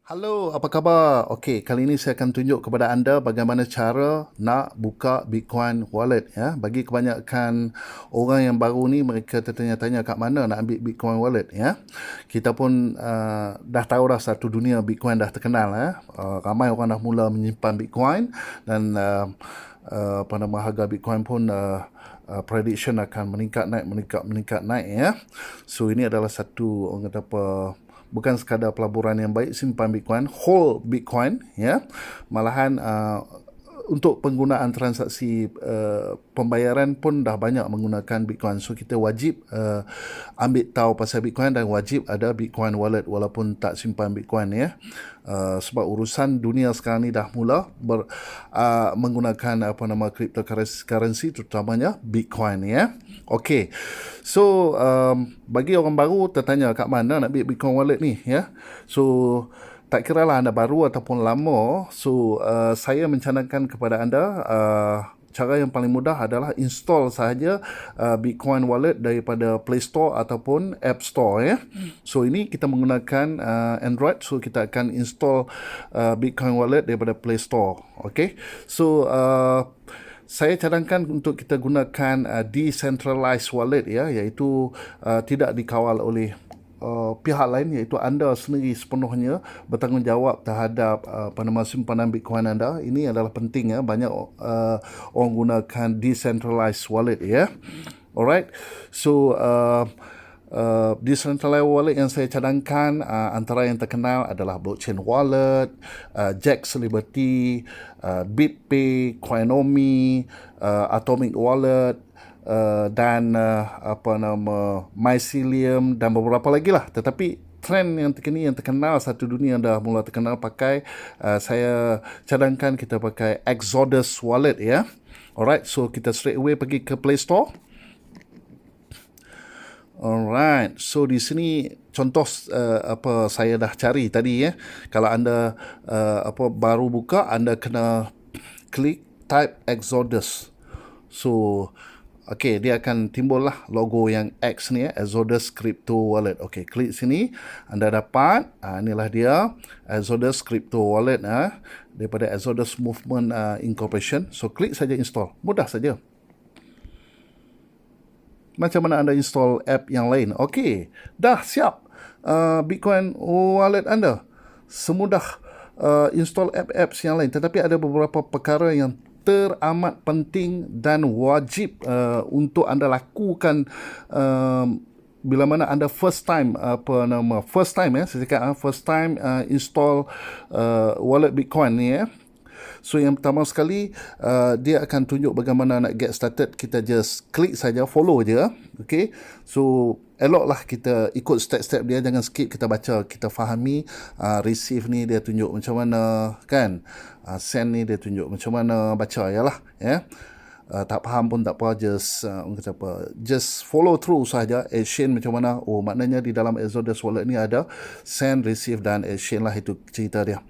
Halo, apa khabar? Okey, kali ini saya akan tunjuk kepada anda bagaimana cara nak buka Bitcoin wallet ya. Bagi kebanyakan orang yang baru ni, mereka tertanya-tanya kat mana nak ambil Bitcoin wallet ya. Kita pun dah tahu dah satu dunia Bitcoin dah terkenal ya. Ramai orang dah mula menyimpan Bitcoin dan harga Bitcoin pun prediction akan meningkat naik ya. So ini adalah satu orang kata apa, bukan sekadar pelaburan yang baik, simpan Bitcoin, hold Bitcoin ya. Malahan untuk penggunaan transaksi pembayaran pun dah banyak menggunakan Bitcoin. So kita wajib ambil tahu pasal Bitcoin dan wajib ada Bitcoin wallet walaupun tak simpan Bitcoin ya. Sebab urusan dunia sekarang ni dah mula menggunakan cryptocurrency, terutamanya Bitcoin ya. Okey. So bagi orang baru tertanya kat mana nak ambil Bitcoin wallet ni ya. So tak kira lah anda baru ataupun lama, so saya mencanangkan kepada anda cara yang paling mudah adalah install sahaja Bitcoin wallet daripada Play Store ataupun App Store ya. So ini kita menggunakan Android, so kita akan install Bitcoin wallet daripada Play Store. Okay, so saya cadangkan untuk kita gunakan decentralized wallet ya, iaitu tidak dikawal oleh pihak lain, iaitu anda sendiri sepenuhnya bertanggungjawab terhadap simpanan Bitcoin anda. Ini adalah penting ya, banyak orang gunakan decentralized wallet ya. Alright, so decentralized wallet yang saya cadangkan antara yang terkenal adalah Blockchain Wallet, Jaxx Liberty, BitPay, Coinomi, Atomic Wallet, dan Mycelium dan beberapa lagi lah. Tetapi trend yang terkini, yang terkenal satu dunia dah mula terkenal pakai, saya cadangkan kita pakai Exodus Wallet ya. Alright, so kita straight away pergi ke Play Store. Alright, so di sini contoh apa saya dah cari tadi ya. Kalau anda baru buka, anda kena klik type Exodus. So okey, dia akan timbul lah logo yang X ni ya, Exodus Crypto Wallet. Okey, klik sini, anda dapat inilah dia Exodus Crypto Wallet daripada Exodus Movement Incorporation. So klik saja install, mudah saja. Macam mana anda install app yang lain? Okey, dah siap Bitcoin Wallet anda. Semudah install apps yang lain, tetapi ada beberapa perkara yang teramat penting dan wajib untuk anda lakukan bila mana anda first time install wallet Bitcoin ni ya. So yang pertama sekali, dia akan tunjuk bagaimana nak get started. Kita just klik saja, follow je. Okay, so eloklah kita ikut step-step dia, jangan skip, kita baca, kita fahami. Receive ni dia tunjuk macam mana kan, send ni dia tunjuk macam mana, baca yalah ya. Tak faham pun tak apa, just follow through saja. Exchange macam mana, maknanya di dalam Exodus Wallet ni ada send, receive dan exchange lah, itu cerita dia.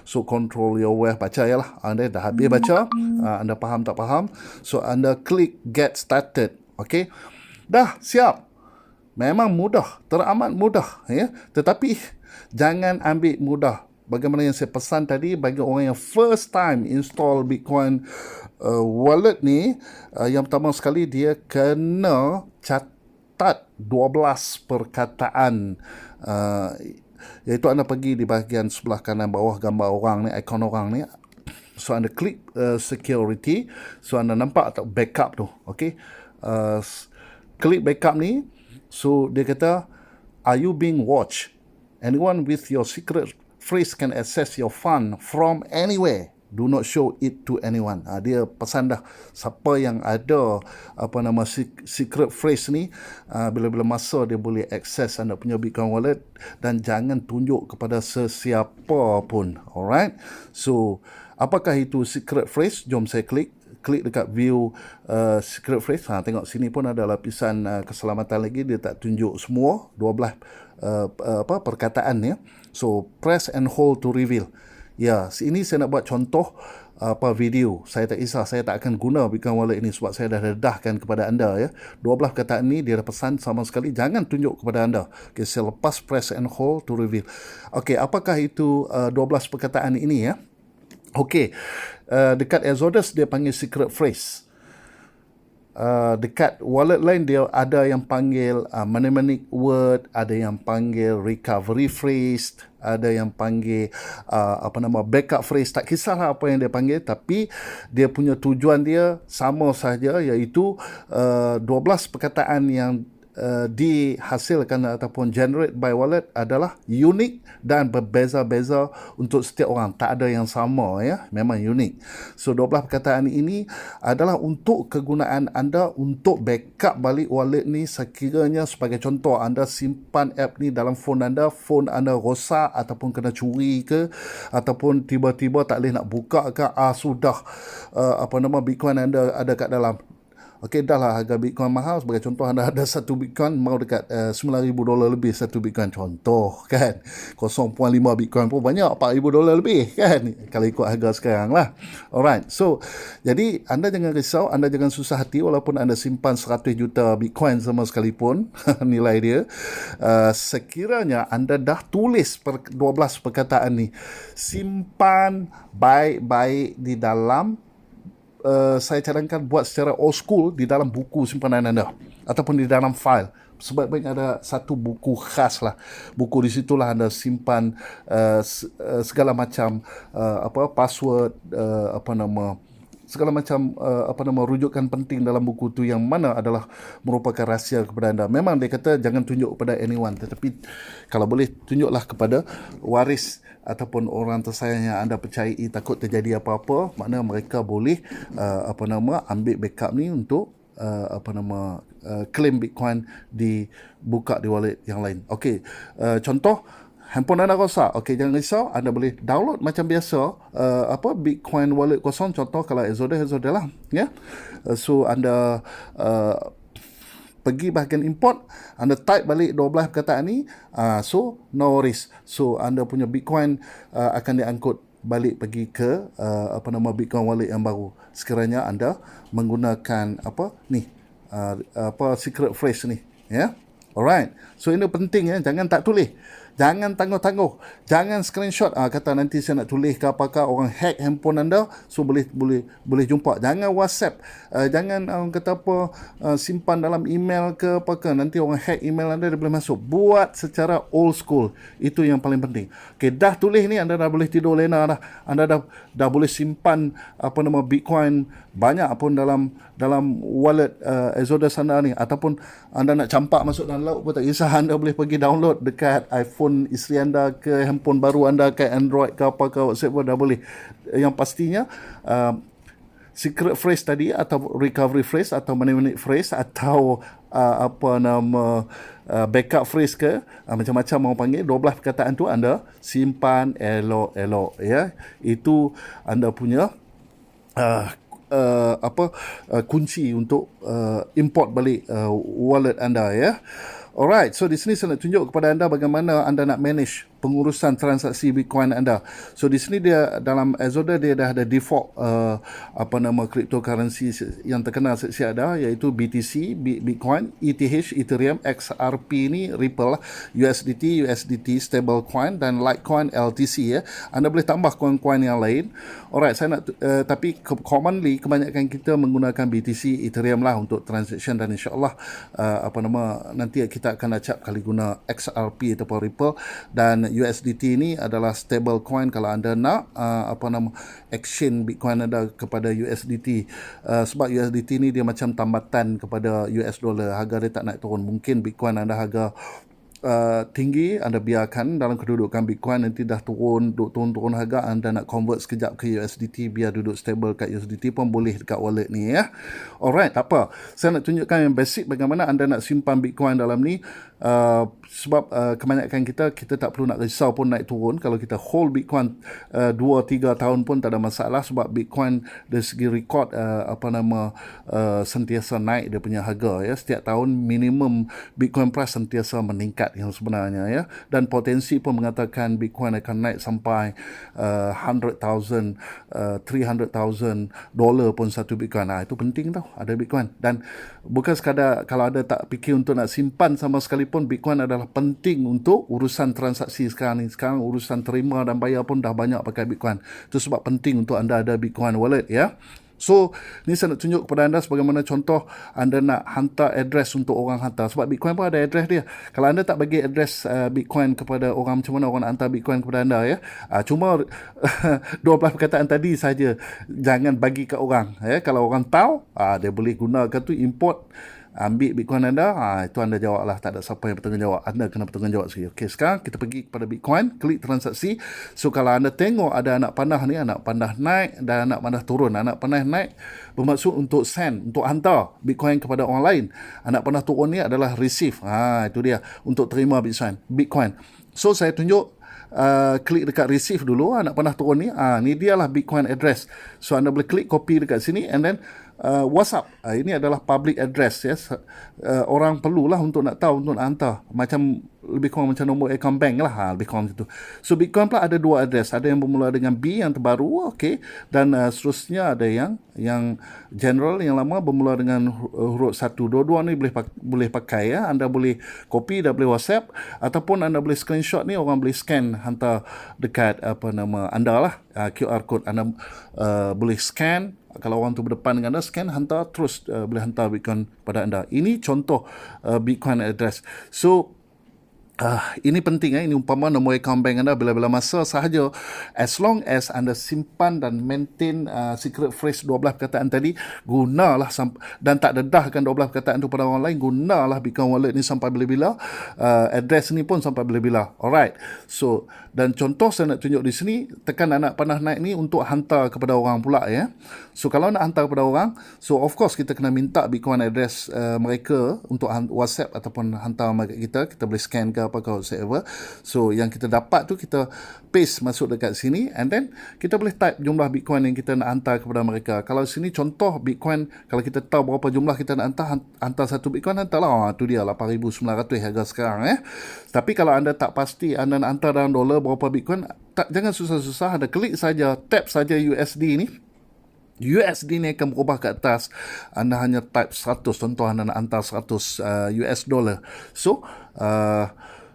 So control your wealth, baca yalah. Anda dah habis baca, anda faham tak faham, so anda klik get started. Okay, dah siap. Memang mudah, teramat mudah ya. Tetapi jangan ambil mudah. Bagaimana yang saya pesan tadi, bagi orang yang first time install Bitcoin wallet ni, yang pertama sekali dia kena catat 12 perkataan, iaitu anda pergi di bahagian sebelah kanan bawah gambar orang ni, ikon orang ni. So anda klik security, so anda nampak tak backup tu. Okay, klik backup ni. So dia kata, are you being watched? Anyone with your secret phrase can access your fund from anywhere. Do not show it to anyone. Dia pesan dah, siapa yang ada secret phrase ni, bila-bila masa dia boleh access anda punya Bitcoin wallet, dan jangan tunjuk kepada sesiapa pun. Alright, so apakah itu secret phrase? Jom saya klik dekat view secret phrase. Tengok sini pun ada lapisan keselamatan lagi, dia tak tunjuk semua 12 perkataan ya. So press and hold to reveal. Ya, ini saya nak buat contoh video. Saya tak kisah, saya tak akan guna Bitcoin wallet ini sebab saya dah dedahkan kepada anda ya. 12 perkataan ni dia ada pesan sama sekali jangan tunjuk kepada anda. Okay, saya lepas press and hold to reveal. Okay, apakah itu 12 perkataan ini ya? Okay, dekat Exodus dia panggil secret phrase. Dekat wallet lain dia ada yang panggil mnemonic word, ada yang panggil recovery phrase, ada yang panggil backup phrase. Tak kisahlah apa yang dia panggil, tapi dia punya tujuan dia sama sahaja, iaitu 12 perkataan yang dihasilkan ataupun generate by wallet adalah unik dan berbeza-beza untuk setiap orang. Tak ada yang sama ya, memang unik. So 12 perkataan ini adalah untuk kegunaan anda untuk backup balik wallet ni sekiranya, sebagai contoh, anda simpan app ni dalam phone anda rosak ataupun kena curi ke, ataupun tiba-tiba tak boleh nak buka ke, sudah Bitcoin anda ada kat dalam. Okey, dah lah harga Bitcoin mahal. Sebagai contoh, anda ada satu Bitcoin mau dekat $9,000 lebih satu Bitcoin. Contoh kan, 0.5 Bitcoin pun banyak, $4,000 lebih kan, kalau ikut harga sekarang lah. Alright, so jadi anda jangan risau, anda jangan susah hati walaupun anda simpan 100 juta Bitcoin sama sekalipun nilai dia. Sekiranya anda dah tulis 12 perkataan ni, simpan baik-baik di dalam saya cadangkan buat secara old school di dalam buku simpanan anda ataupun di dalam file. Sebaik-baiknya ada satu buku khas lah. Buku di situlah anda simpan segala macam password, segala macam rujukan penting dalam buku tu, yang mana adalah merupakan rahsia kepada anda. Memang dia kata jangan tunjuk kepada anyone, tetapi kalau boleh tunjuklah kepada waris ataupun orang tersayang yang anda percayai. Takut terjadi apa-apa, makna mereka boleh ambil backup ni untuk claim Bitcoin dibuka di wallet yang lain. Okey, contoh handphone anda rosak. Okey, jangan risau, anda boleh download macam biasa Bitcoin wallet kosong. Contoh kalau Exodus lah ya. So anda pergi bahagian import, anda type balik 12 perkataan ni, so no worries. So anda punya Bitcoin akan diangkut balik pergi ke Bitcoin wallet yang baru sekiranya anda menggunakan secret phrase ni ya. Alright, so ini penting ya, jangan tak tulis, jangan tangguh-tangguh, jangan screenshot kata nanti saya nak tulis ke apakah, orang hack handphone anda, so boleh jumpa. Jangan WhatsApp, jangan simpan dalam email ke apakah, nanti orang hack email anda, dia boleh masuk. Buat secara old school, itu yang paling penting. Okay, dah tulis ni, anda dah boleh tidur lena dah, anda dah boleh simpan Bitcoin banyak pun dalam wallet Exodus anda ni, ataupun anda nak campak masuk dalam laut pun tak kisah, anda boleh pergi download dekat iPhone isteri anda ke, handphone baru anda ke, Android ke apa ke, WhatsApp pun dah boleh. Yang pastinya secret phrase tadi atau recovery phrase atau mnemonic phrase atau backup phrase ke, macam-macam orang panggil, 12 perkataan tu anda simpan elok-elok ya. Itu anda punya kunci untuk import balik wallet anda ya. Alright, so di sini saya nak tunjuk kepada anda bagaimana anda nak manage pengurusan transaksi Bitcoin anda. So di sini dia dalam Exodus dia dah ada default cryptocurrency yang terkenal siap dah, iaitu BTC, Bitcoin, ETH, Ethereum, XRP ni, Ripple, USDT stablecoin, dan Litecoin, LTC ya. Anda boleh tambah coin-coin yang lain. Alright, saya nak tapi commonly kebanyakan kita menggunakan BTC, Ethereum lah untuk transaction, dan insya-Allah nanti kita akan acap kali guna XRP ataupun Ripple, dan USDT ni adalah stable coin kalau anda nak exchange Bitcoin anda kepada USDT. Sebab USDT ni dia macam tambatan kepada US dollar, harga dia tak naik turun. Mungkin Bitcoin anda harga tinggi, anda biarkan dalam kedudukan Bitcoin, nanti dah turun harga, anda nak convert sekejap ke USDT biar duduk stable kat USDT pun boleh dekat wallet ni ya. Alright, tak apa, saya nak tunjukkan yang basic bagaimana anda nak simpan Bitcoin dalam ni. Sebab kebanyakan kita tak perlu nak risau pun naik turun. Kalau kita hold Bitcoin 2-3 tahun pun tak ada masalah, sebab Bitcoin dari segi record sentiasa naik dia punya harga ya. Setiap tahun minimum Bitcoin price sentiasa meningkat dekat yang sebenarnya ya, dan potensi pun mengatakan Bitcoin akan naik sampai 100,000 $300,000 pun satu Bitcoin. Itu penting tau ada Bitcoin, dan bukan sekadar kalau ada tak fikir untuk nak simpan sama sekalipun, Bitcoin adalah penting untuk urusan transaksi sekarang ni. Sekarang urusan terima dan bayar pun dah banyak pakai Bitcoin. Itu sebab penting untuk anda ada Bitcoin wallet ya. So, ni saya nak tunjuk kepada anda sebagaimana contoh anda nak hantar address untuk orang hantar. Sebab Bitcoin pun ada address dia. Kalau anda tak bagi address Bitcoin kepada orang, macam mana orang nak hantar Bitcoin kepada anda ya? Cuma 12 perkataan tadi saja. Jangan bagi ke orang. Ya? Kalau orang tahu, dia boleh gunakan tu import, ambil Bitcoin anda, itu anda jawab lah. Tak ada siapa yang bertanggungjawab. Anda kena bertanggungjawab sekali. Okey, sekarang kita pergi kepada Bitcoin, klik transaksi. So, kalau anda tengok ada anak panah ni, anak panah naik dan anak panah turun. Anak panah naik bermaksud untuk send, untuk hantar Bitcoin kepada orang lain. Anak panah turun ni adalah receive. Itu dia, untuk terima Bitcoin. So, saya tunjuk, klik dekat receive dulu, anak panah turun ni. Ni dia lah Bitcoin address. So, anda boleh klik copy dekat sini, and then WhatsApp. Ini adalah public address ya. Orang perlulah untuk nak tahu, untuk nak hantar. Macam lebih kurang macam nombor account bank lah, lebih kurang macam tu. So Bitcoin pula ada dua address. Ada yang bermula dengan B yang terbaru, okey, dan seterusnya ada yang general, yang lama bermula dengan huruf 1. Dua-dua ni boleh pakai ya. Anda boleh copy dan boleh WhatsApp, ataupun anda boleh screenshot ni, orang boleh scan hantar dekat anda lah, QR code anda boleh scan. Kalau orang tu berdepan dengan anda, scan, hantar, terus boleh hantar Bitcoin pada anda. Ini contoh Bitcoin address. So, ini penting ini umpama nombor account bank anda bila-bila masa sahaja, as long as anda simpan dan maintain secret phrase 12 perkataan tadi, gunalah dan tak dedahkan 12 perkataan itu pada orang lain, gunalah Bitcoin wallet ni sampai bila-bila, address ni pun sampai bila-bila. Alright, so dan contoh saya nak tunjuk di sini, tekan anak panah naik ni untuk hantar kepada orang pula ya. So kalau nak hantar kepada orang, so of course kita kena minta Bitcoin address mereka untuk WhatsApp ataupun hantar kita boleh scan ke apa ke whatsoever. So yang kita dapat tu kita paste masuk dekat sini, and then kita boleh type jumlah Bitcoin yang kita nak hantar kepada mereka. Kalau sini contoh Bitcoin, kalau kita tahu berapa jumlah kita nak hantar satu Bitcoin, hantarlah. Tu dia 8,900 harga sekarang ya. Tapi kalau anda tak pasti anda nak hantar dalam dolar berapa Bitcoin, jangan susah-susah, anda klik saja, tap saja USD ni. USD ni akan berubah ke atas. Anda hanya type 100, contoh anda nak hantar 100 US dollar. So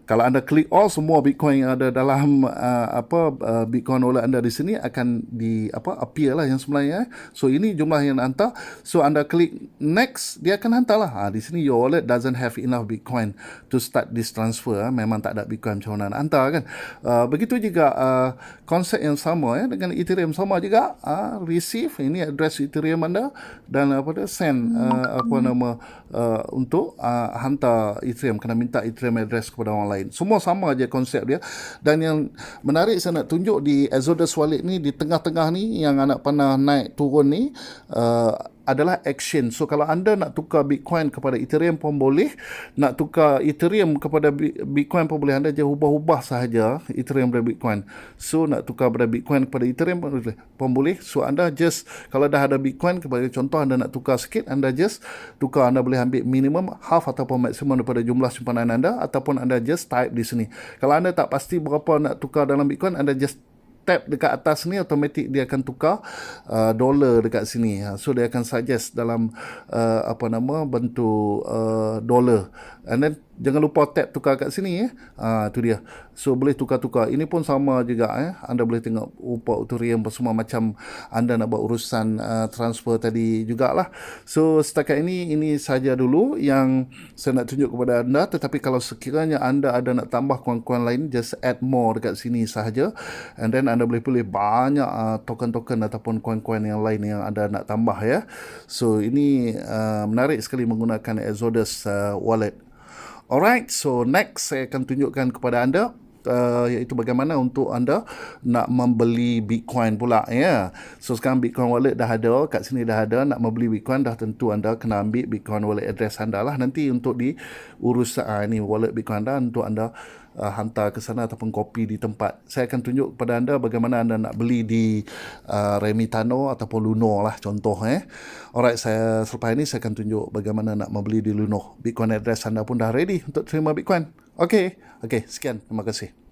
kalau anda klik all, semua Bitcoin yang ada dalam Bitcoin wallet anda di sini akan appear lah yang sebenarnya. So ini jumlah yang nak hantar. So anda klik next, dia akan hantar lah. Di sini your wallet doesn't have enough Bitcoin to start this transfer. Memang tak ada Bitcoin macam mana nak hantar kan. Begitu juga konsep yang sama ya, dengan Ethereum sama juga. Receive, ini address Ethereum anda, dan send untuk hantar Ethereum, kena minta Ethereum address kepada orang lain. Semua sama je konsep dia. Dan yang menarik saya nak tunjuk di Exodus Wallet ni, di tengah-tengah ni yang anak panah naik turun ni, adalah action. So kalau anda nak tukar Bitcoin kepada Ethereum pun boleh, nak tukar Ethereum kepada Bitcoin pun boleh. Anda je ubah-ubah sahaja Ethereum dari Bitcoin. So nak tukar dari Bitcoin kepada Ethereum pun boleh. So anda just, kalau dah ada Bitcoin, kepada contoh anda nak tukar sikit, anda just tukar. Anda boleh ambil minimum, half ataupun maksimum daripada jumlah simpanan anda, ataupun anda just type di sini. Kalau anda tak pasti berapa nak tukar dalam Bitcoin, anda just tap dekat atas ni, automatik dia akan tukar dolar dekat sini. So dia akan suggest dalam bentuk dolar. And then jangan lupa tap tukar kat sini tu dia. So boleh tukar-tukar. Ini pun sama juga Anda boleh tengok rupa Ethereum semua macam anda nak buat urusan transfer tadi jugalah. So setakat ini saja dulu yang saya nak tunjuk kepada anda. Tetapi kalau sekiranya anda ada nak tambah koin-koin lain, just add more dekat sini sahaja. And then anda boleh pilih banyak token-token ataupun koin-koin yang lain yang anda nak tambah ya. So ini menarik sekali menggunakan Exodus wallet. Alright, so next saya akan tunjukkan kepada anda iaitu bagaimana untuk anda nak membeli Bitcoin pula ya. So sekarang Bitcoin wallet dah ada, kat sini dah ada. Nak membeli Bitcoin dah tentu anda kena ambil Bitcoin wallet address anda lah. Nanti untuk diurus ini wallet Bitcoin anda untuk anda hantar ke sana ataupun kopi di tempat. Saya akan tunjuk kepada anda bagaimana anda nak beli di Remitano ataupun Luno lah contoh Alright, selepas ini saya akan tunjuk bagaimana nak membeli di Luno. Bitcoin address anda pun dah ready untuk terima Bitcoin. Okey, okey, sekian. Terima kasih.